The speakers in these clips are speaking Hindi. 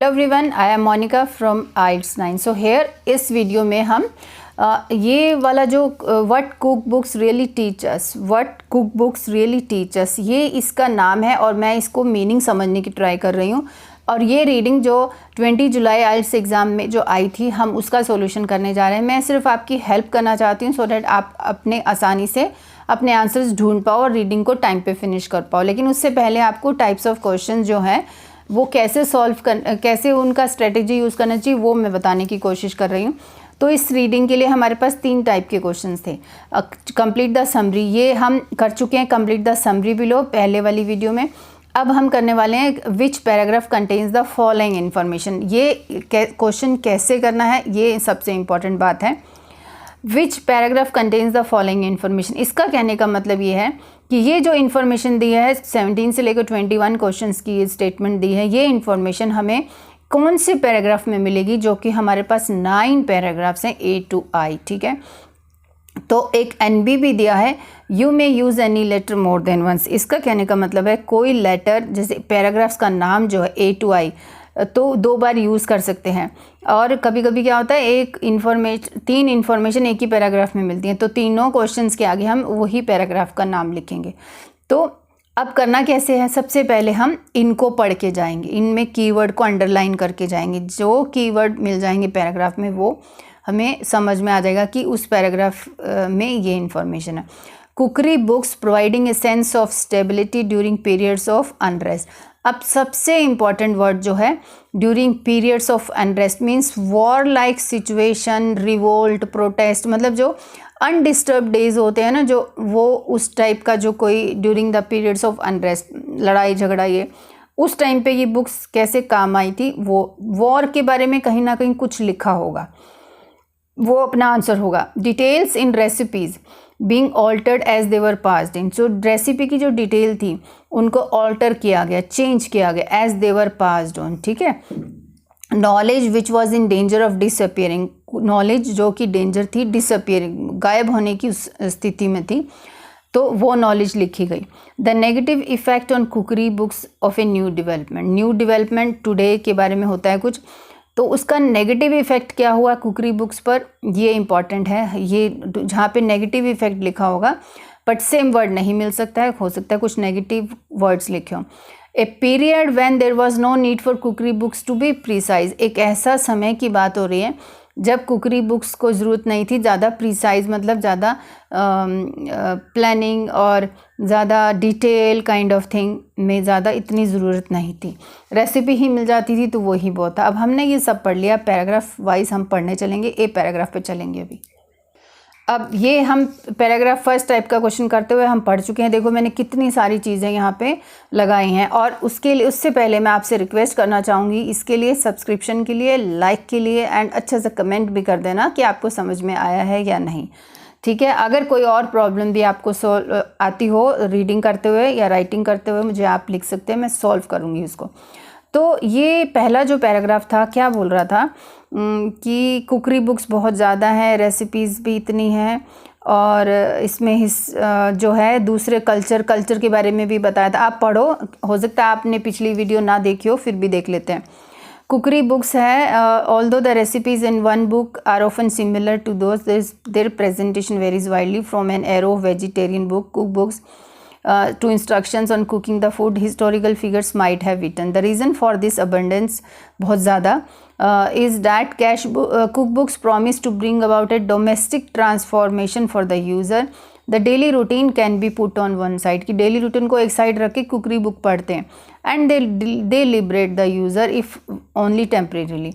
Hello everyone, I am Monika from IELTS 9। So here इस वीडियो में हम ये वाला जो what cookbooks really teach us, ये इसका नाम है और मैं इसको मीनिंग समझने की ट्राई कर रही हूँ। और ये रीडिंग जो 20 जुलाई IELTS एग्ज़ाम में जो आई थी, हम उसका सॉल्यूशन करने जा रहे हैं। मैं सिर्फ आपकी हेल्प करना चाहती हूँ सो डैट आप अपने आसानी से अपने आंसर्स ढूंढ पाओ और रीडिंग को टाइम पे फिनिश कर पाओ। लेकिन उससे पहले आपको टाइप्स ऑफ क्वेश्चन जो हैं वो कैसे उनका स्ट्रेटेजी यूज़ करना चाहिए वो मैं बताने की कोशिश कर रही हूँ। तो इस रीडिंग के लिए हमारे पास 3 टाइप के क्वेश्चंस थे। कंप्लीट द समरी, ये हम कर चुके हैं। कंप्लीट द समरी बिलो पहले वाली वीडियो में। अब हम करने वाले हैं which paragraph contains the following information. ये क्वेश्चन कैसे करना है, ये सबसे इम्पॉर्टेंट बात है। Which paragraph contains the following information, इसका कहने का मतलब ये है कि ये जो इन्फॉर्मेशन दी है 17 से लेकर 21 क्वेश्चंस की ये स्टेटमेंट दी है, ये इन्फॉर्मेशन हमें कौन से पैराग्राफ में मिलेगी, जो कि हमारे पास 9 पैराग्राफ्स हैं A to I। ठीक है, तो एक NB भी दिया है, you may use any letter more than once. इसका कहने का मतलब है कोई लेटर, जैसे पैराग्राफ्स का नाम जो है A to I, तो 2 बार यूज़ कर सकते हैं। और कभी कभी क्या होता है, 3 इन्फॉर्मेशन एक ही पैराग्राफ में मिलती हैं, तो तीनों क्वेश्चंस के आगे हम वही पैराग्राफ का नाम लिखेंगे। तो अब करना कैसे है, सबसे पहले हम इनको पढ़ के जाएंगे, इनमें कीवर्ड को अंडरलाइन करके जाएंगे। जो कीवर्ड मिल जाएंगे पैराग्राफ में वो हमें समझ में आ जाएगा कि उस पैराग्राफ में ये इन्फॉर्मेशन है। Cookery books providing a sense of stability during periods of unrest. अब सबसे इम्पॉर्टेंट वर्ड जो है during periods of unrest means war like situation, revolt, protest, मतलब जो अनडिस्टर्ब डेज होते हैं ना, जो वो उस टाइप का जो कोई during the periods of unrest, लड़ाई झगड़ा, ये उस टाइम पे ये बुक्स कैसे काम आई थी, वो वॉर के बारे में कहीं ना कहीं कुछ लिखा होगा, वो अपना आंसर होगा। Details in recipes being altered as they were passed in. So recipe की जो डिटेल थी उनको ऑल्टर किया गया, चेंज किया गया, as they were passed on. ठीक है। Knowledge which was in danger of disappearing, knowledge जो कि डेंजर थी, डिसअपियरिंग, गायब होने की उस स्थिति में थी, तो वो नॉलेज लिखी गई। The negative effect on cookery books of a new development, new development today के बारे में होता है कुछ, तो उसका नेगेटिव इफेक्ट क्या हुआ कुकरी बुक्स पर, ये इंपॉर्टेंट है। ये जहाँ पे नेगेटिव इफेक्ट लिखा होगा बट सेम वर्ड नहीं मिल सकता है, हो सकता है कुछ नेगेटिव वर्ड्स लिखे हों। A period when there was no need for cookery books to be precise, एक ऐसा समय की बात हो रही है जब कुकरी बुक्स को ज़रूरत नहीं थी ज़्यादा प्रिसाइज, मतलब ज़्यादा प्लानिंग और ज़्यादा डिटेल काइंड ऑफ थिंग में ज़्यादा इतनी ज़रूरत नहीं थी, रेसिपी ही मिल जाती थी, तो वही बहुत था। अब हमने ये सब पढ़ लिया, पैराग्राफ वाइज हम पढ़ने चलेंगे, ए पैराग्राफ पे चलेंगे अभी। अब ये हम पैराग्राफ फर्स्ट टाइप का क्वेश्चन करते हुए हम पढ़ चुके हैं। देखो मैंने कितनी सारी चीज़ें यहाँ पे लगाई हैं, और उससे पहले मैं आपसे रिक्वेस्ट करना चाहूँगी, इसके लिए सब्सक्रिप्शन के लिए, लाइक के लिए एंड अच्छे से कमेंट भी कर देना कि आपको समझ में आया है या नहीं। ठीक है। अगर कोई और प्रॉब्लम भी आपको आती हो रीडिंग करते हुए या राइटिंग करते हुए, मुझे आप लिख सकते हैं, मैं सॉल्व करूँगी उसको। तो ये पहला जो पैराग्राफ था क्या बोल रहा था कि कुकरी बुक्स बहुत ज़्यादा हैं, रेसिपीज़ भी इतनी हैं, और इसमें जो है दूसरे कल्चर के बारे में भी बताया था। आप पढ़ो, हो सकता है आपने पिछली वीडियो ना देखी हो, फिर भी देख लेते हैं। कुकरी बुक्स है, although the recipes in one book are often similar to those, their presentation varies widely from an arrow vegetarian book, cookbooks to instructions on cooking the food, historical figures might have written. The reason for this abundance, बहुत ज़्यादा, is that cookbooks promise to bring about a domestic transformation for the user. The daily routine can be put on one side, कि daily routine को एक side रख के कुकरी बुक पढ़ते हैं, and they liberate the user if only temporarily.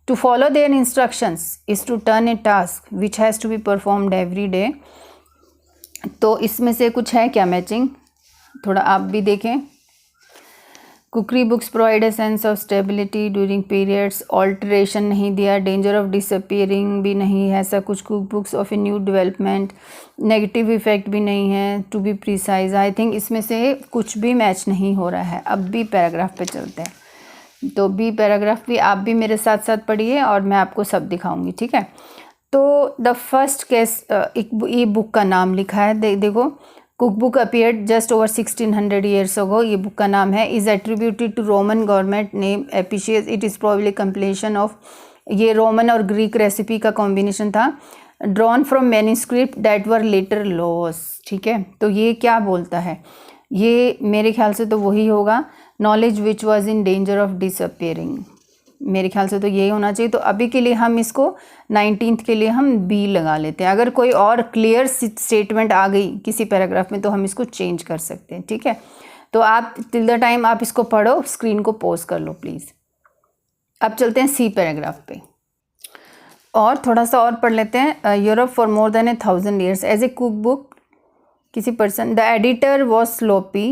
To follow their instructions is to turn a task which has to be performed every day. तो इसमें से कुछ है क्या मैचिंग, थोड़ा आप भी देखें। Cookery books provide a sense of stability during periods, alteration नहीं दिया, डेंजर ऑफ डिसअपियरिंग भी नहीं है, ऐसा कुछ। Cookbooks of a new development, negative effect भी नहीं है, to be precise. I think इसमें से कुछ भी मैच नहीं हो रहा है। अब बी पैराग्राफ पे चलते हैं, तो बी पैराग्राफ भी आप भी मेरे साथ साथ पढ़िए और मैं आपको सब दिखाऊंगी। ठीक है। तो द फर्स्ट केस, एक बुक का नाम लिखा है, देखो cook book appeared just over 1600 years ago, ये बुक का नाम है। Is attributed to Roman government name Apicius, it is probably completion of, ये रोमन और ग्रीक रेसिपी का कॉम्बिनेशन था। Drawn from manuscript that were later lost, ठीक है। तो ये क्या बोलता है, ये मेरे ख्याल से तो वही होगा, knowledge which was in danger of disappearing, मेरे ख्याल से तो यही होना चाहिए। तो अभी के लिए हम इसको 19th के लिए हम बी लगा लेते हैं। अगर कोई और क्लियर स्टेटमेंट आ गई किसी पैराग्राफ में तो हम इसको चेंज कर सकते हैं, ठीक है। तो आप टिल द टाइम आप इसको पढ़ो, स्क्रीन को पॉज कर लो प्लीज़। अब चलते हैं सी पैराग्राफ पे और थोड़ा सा और पढ़ लेते हैं। Europe for more than 1000 years as a cook book, किसी person, the editor was sloppy,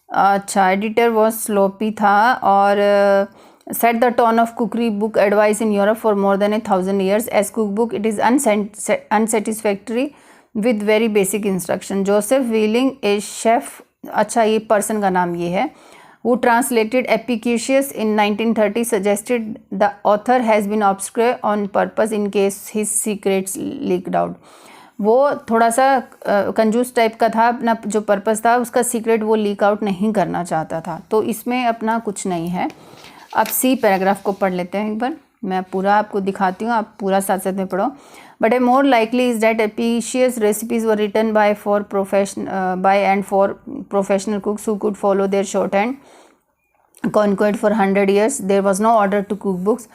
अच्छा एडिटर वॉज स्लोपी था, और set the tone of cookery book advice in Europe for more than 1000 years. As cookbook it is unsatisfactory with very basic instruction. Joseph Wheeling a chef, अच्छा ये पर्सन का नाम ये है, who translated Epicurus in 1930 suggested the author has been obscure on purpose in case his secrets leaked out. वो थोड़ा सा कंजूस टाइप का था, अपना जो पर्पस था उसका सीक्रेट वो लीक आउट नहीं करना चाहता था, तो इसमें अपना कुछ नहीं है। अब सी पैराग्राफ को पढ़ लेते हैं एक बार, मैं पूरा आपको दिखाती हूँ, आप पूरा साथ साथ में पढ़ो। But a more likely is that Apicius recipes were written by and for professional cooks who could follow their shorthand conquered for 100 years. There was no order to cook books.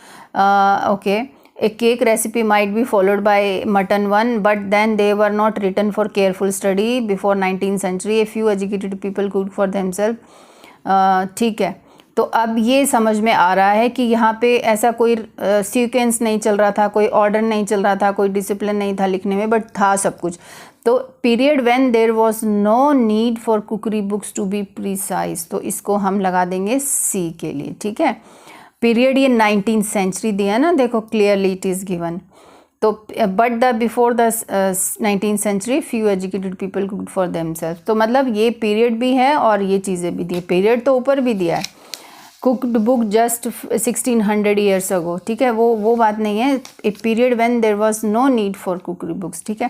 Okay, a cake recipe might be followed by mutton one, but then they were not written for careful study before 19th century. A few educated people cooked for themselves. ठीक है, तो अब ये समझ में आ रहा है कि यहाँ पे ऐसा कोई सीक्वेंस नहीं चल रहा था, कोई ऑर्डर नहीं चल रहा था, कोई डिसिप्लिन नहीं था लिखने में, बट था सब कुछ। तो period when there was no need for cookery books to be precise, तो इसको हम लगा देंगे सी के लिए, ठीक है। पीरियड ये 19th सेंचुरी दिया ना, देखो क्लियरली इट इज़ गिवन। तो but the before the 19th century few educated people cooked for themself, तो मतलब ये पीरियड भी है और ये चीज़ें भी दी, पीरियड तो ऊपर भी दिया है। Cooked book just 1600 years ago, ठीक है, वो बात नहीं है। A period when there was no need for cookery books, ठीक है।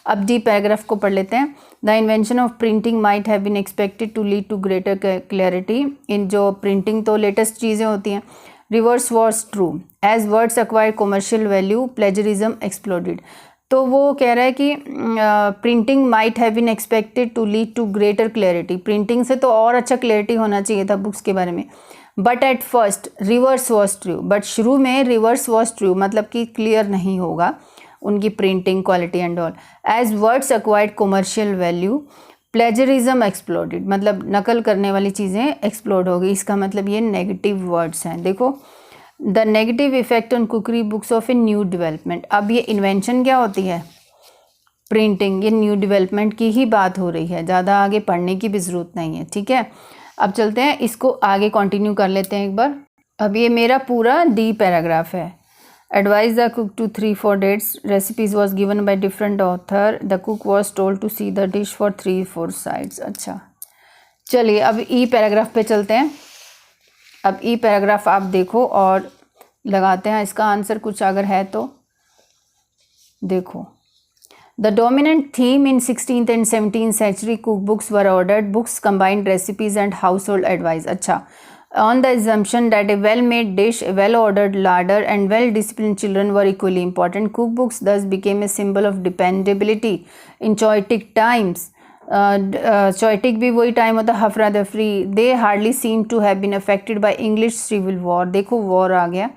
अब डी पैराग्राफ को पढ़ लेते हैं। The invention of printing might have been expected to lead to greater clarity, इन जो प्रिंटिंग तो लेटेस्ट चीज़ें होती हैं। Reverse was true, as words acquire commercial value plagiarism exploded, तो वो कह रहा है कि printing might have been expected to lead to greater clarity, printing से तो और अच्छा क्लैरिटी होना चाहिए था बुक्स के बारे में। But at first reverse was true, but शुरू में रिवर्स वॉज ट्रू, मतलब कि क्लियर नहीं होगा उनकी printing quality and all. As words acquired commercial value plagiarism exploded, मतलब नकल करने वाली चीज़ें एक्सप्लोड हो गई, इसका मतलब ये नेगेटिव वर्ड्स हैं। देखो the negative effect on cookery books of a new development, अब ये इन्वेंशन क्या होती है, प्रिंटिंग, ये न्यू डेवलपमेंट की ही बात हो रही है, ज़्यादा आगे पढ़ने की भी ज़रूरत नहीं है, ठीक है। अब चलते हैं, इसको आगे कंटिन्यू कर लेते हैं एक बार। अब ये मेरा पूरा डी पैराग्राफ है। Advise the cook to 3-4 dates, recipes was given by different author, the cook was told to see the dish for 3-4 sides। अच्छा चलिए अब ई पैराग्राफ पे चलते हैं। अब ई पैराग्राफ आप देखो और लगाते हैं इसका आंसर, कुछ अगर है तो देखो। The dominant theme in 16th and 17th century cookbooks were ordered books, combined recipes and household advice. अच्छा, on the assumption that a well-made dish, a well-ordered larder and well-disciplined children were equally important, cookbooks thus became a symbol of dependability in chaotic times. Chaotic भी वही टाइम होता, हफरा दफरी। They hardly seem to have been affected by English civil war. देखो वॉर आ गया,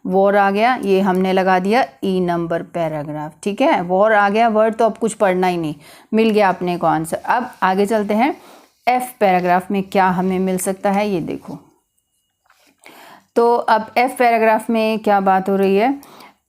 वॉर आ गया, ये हमने लगा दिया ई नंबर पैराग्राफ, ठीक है। वॉर आ गया वर्ड तो अब कुछ पढ़ना ही नहीं, मिल गया अपने को आंसर। अब आगे चलते हैं, एफ पैराग्राफ में क्या हमें मिल सकता है ये देखो। तो अब एफ पैराग्राफ में क्या बात हो रही है,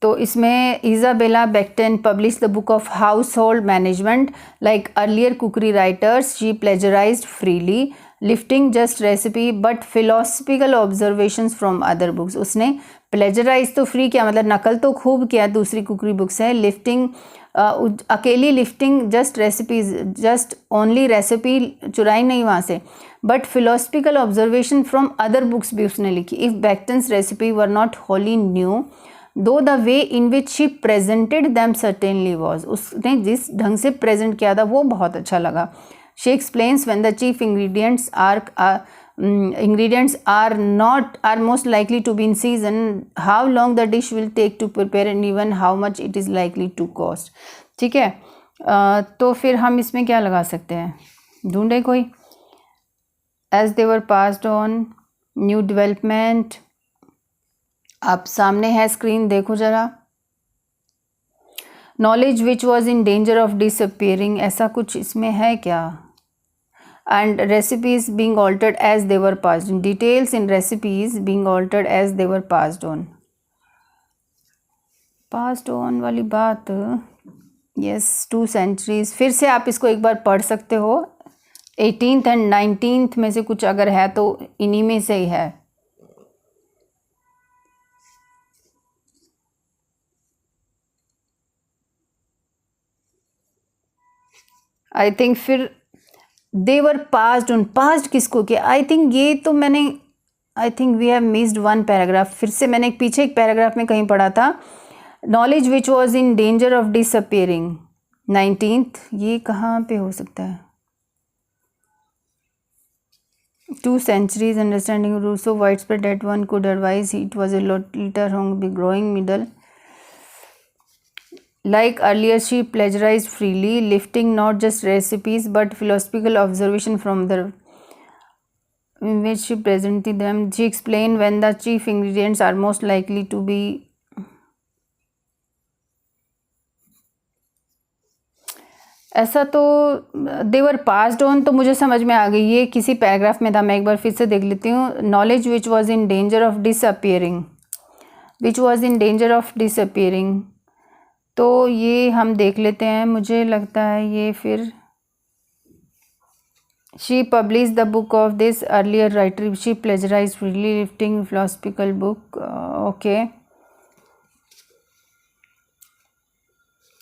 तो इसमें Isabella Beeton publish the book of household management like earlier cookery writers, she plagiarised freely, lifting just recipe but philosophical observations from other books. उसने प्लेजराइज तो फ्री किया, मतलब नकल तो खूब किया दूसरी कुकरी बुक से। लिफ्टिंग अकेली lifting just recipes, just only recipe चुराई नहीं वहाँ से, but philosophical observation from other books भी उसने लिखी। If Beeton's recipe were not Holi new दो the way in which she presented them certainly was, उसने जिस ढंग से प्रेजेंट किया था वो बहुत अच्छा लगा। She explains when the chief ingredients are most likely to be in season, how long the dish will take to prepare and even how much it is likely to cost. ठीक है, तो फिर हम इसमें क्या लगा सकते हैं, ढूंढे कोई. as they were passed on, new development. आप सामने है स्क्रीन, देखो ज़रा. Knowledge which was in danger of disappearing, ऐसा कुछ इसमें है क्या. and recipes being altered as they were passed on, details in recipes being altered as they were passed on. passed on वाली बात, yes, 2 centuries. फिर से आप इसको एक बार पढ़ सकते हो. 18th and 19th में से कुछ अगर है तो इन्हीं में से ही है. आई थिंक फिर they were passed on, passed किसको किया. आई थिंक ये तो मैंने, I think we have missed 1 paragraph. फिर से मैंने पीछे एक पैराग्राफ में कहीं पढ़ा था, knowledge which was in danger of disappearing 19th. ये कहाँ पे हो सकता है. 2 centuries understanding rules so widespread that one could advise it was a later on be growing middle. Like earlier, she plagiarized freely, lifting not just recipes but philosophical observation from the in which she presented them. She explained when the chief ingredients are most likely to be. ऐसा तो they were passed on तो मुझे समझ में आ गई, ये किसी पैराग्राफ में था. मैं एक बार फिर से देख लेती हूँ. Knowledge which was in danger of disappearing, which was in danger of disappearing. तो ये हम देख लेते हैं. मुझे लगता है ये फिर she published the book of this earlier writer, she plagiarized freely, lifting philosophical book. Okay,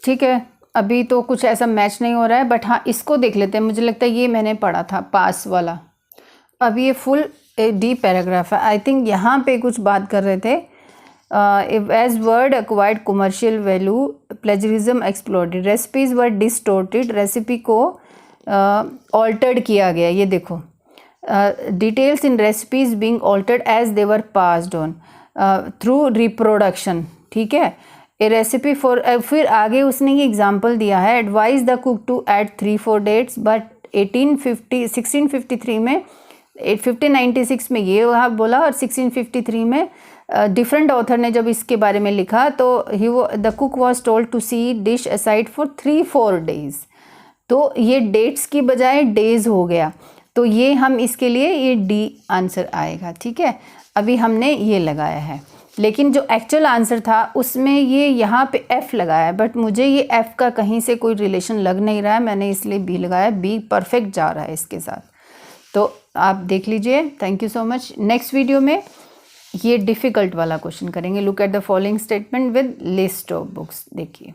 ठीक है. अभी तो कुछ ऐसा मैच नहीं हो रहा है, बट हाँ इसको देख लेते हैं. मुझे लगता है ये मैंने पढ़ा था, पास वाला. अब ये फुल डी पैराग्राफ है. आई थिंक यहाँ पे कुछ बात कर रहे थे. As word acquired commercial value, plagiarism exploded. Recipes were distorted. Recipe को altered किया गया. ये देखो, details in recipes being altered as they were passed on through reproduction. ठीक है. A recipe for फिर आगे उसने ये एग्जाम्पल दिया है, advise the cook to add 3-4 dates, but 1653 में 1596 में ये वहाँ बोला और 1653 में डिफरेंट ऑथर ने जब इसके बारे में लिखा तो the cook was told to see dish aside for 3-4 days. तो ये डेट्स की बजाय डेज हो गया. तो ये हम इसके लिए ये डी आंसर आएगा. ठीक है, अभी हमने ये लगाया है, लेकिन जो एक्चुअल आंसर था उसमें ये यहाँ पे एफ़ लगाया है, बट मुझे ये एफ़ का कहीं से कोई रिलेशन लग नहीं रहा है. मैंने इसलिए बी लगाया. बी परफेक्ट जा रहा है इसके साथ. तो आप देख लीजिए. Thank you so much. Next video में ये डिफ़िकल्ट वाला क्वेश्चन करेंगे. Look at the following statement with list of books. देखिए.